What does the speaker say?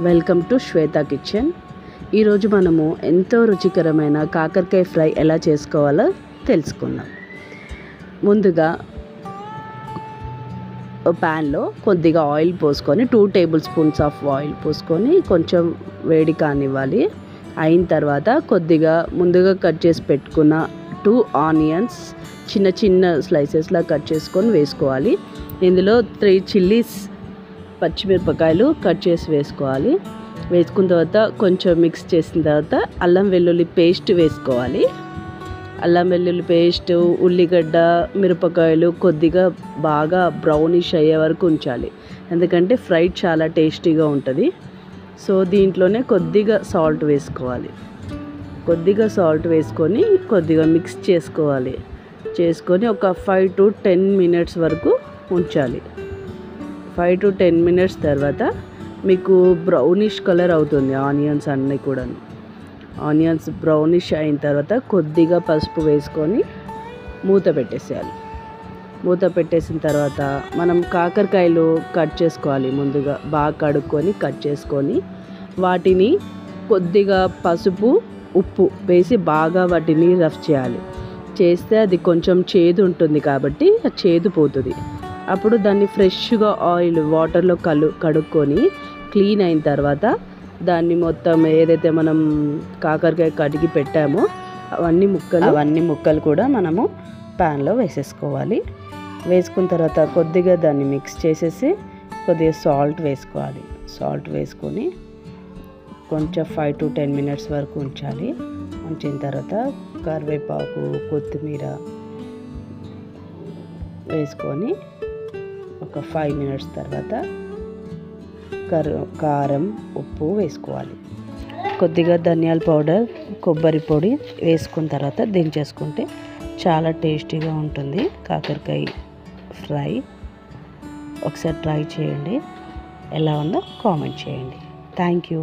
Welcome to Shweta kitchen. ఈరోజు మనము ఎంతో రుచికరమైన కాకరకాయ ఫ్రై ఎలా చేసుకోవాలో తెలుసుకుందాం. ముందుగా ప్యాన్లో కొద్దిగా ఆయిల్ పోసుకొని 2 టేబుల్ స్పూన్స్ ఆఫ్ ఆయిల్ పోసుకొని కొంచెం వేడి కానివ్వాలి. అయిన తర్వాత కొద్దిగా ముందుగా కట్ చేసి పెట్టుకున్న 2 ఆనియన్స్ చిన్న చిన్న స్లైసెస్లా కట్ చేసుకొని వేసుకోవాలి. ఇందులో 3 చిల్లీస్ పచ్చిమిరపకాయలు కట్ చేసి వేసుకోవాలి. వేసుకున్న తర్వాత కొంచెం మిక్స్ చేసిన తర్వాత అల్లం వెల్లుల్లి పేస్ట్ వేసుకోవాలి. అల్లం వెల్లుల్లి పేస్ట్, ఉల్లిగడ్డ, మిరపకాయలు కొద్దిగా బాగా బ్రౌనిష్ అయ్యే వరకు ఉంచాలి. ఎందుకంటే ఫ్రై చాలా టేస్టీగా ఉంటుంది. సో దీంట్లోనే కొద్దిగా సాల్ట్ వేసుకోవాలి. కొద్దిగా సాల్ట్ వేసుకొని కొద్దిగా మిక్స్ చేసుకొని ఒక 5 to 10 minutes వరకు ఉంచాలి. 5 to 10 minutes తర్వాత మీకు బ్రౌనిష్ కలర్ అవుతుంది ఆనియన్స్ అన్నీ కూడా. ఆనియన్స్ బ్రౌనిష్ అయిన తర్వాత కొద్దిగా పసుపు వేసుకొని మూత పెట్టేసేయాలి. మూత పెట్టేసిన తర్వాత మనం కాకరకాయలు కట్ చేసుకోవాలి. ముందుగా బాగా కడుక్కొని కట్ చేసుకొని వాటిని కొద్దిగా పసుపు, ఉప్పు వేసి బాగా వాటిని రఫ్ చేయాలి. చేస్తే అది కొంచెం చేదు ఉంటుంది కాబట్టి ఆ చేదు పోతుంది. అప్పుడు దాన్ని ఫ్రెష్గా ఆయిల్ వాటర్లో కడుక్కొని క్లీన్ అయిన తర్వాత దాన్ని మొత్తం ఏదైతే మనం కాకరకాయ కడిగి పెట్టామో అవన్నీ ముక్కలు కూడా మనము ప్యాన్లో వేసేసుకోవాలి. వేసుకున్న తర్వాత కొద్దిగా దాన్ని మిక్స్ చేసేసి కొద్దిగా సాల్ట్ వేసుకోవాలి. సాల్ట్ వేసుకొని కొంచెం 5 to 10 minutes వరకు ఉంచాలి. ఉంచిన తర్వాత కరివేపాకు, కొత్తిమీర వేసుకొని ఒక 5 minutes తర్వాత కారం, ఉప్పు వేసుకోవాలి. కొద్దిగా ధనియాల పౌడర్, కొబ్బరి పొడి వేసుకున్న తర్వాత దించేసుకుంటే చాలా టేస్టీగా ఉంటుంది కాకరకాయ ఫ్రై. ఒకసారి ట్రై చేయండి. ఎలా ఉందో కామెంట్ చేయండి. Thank you.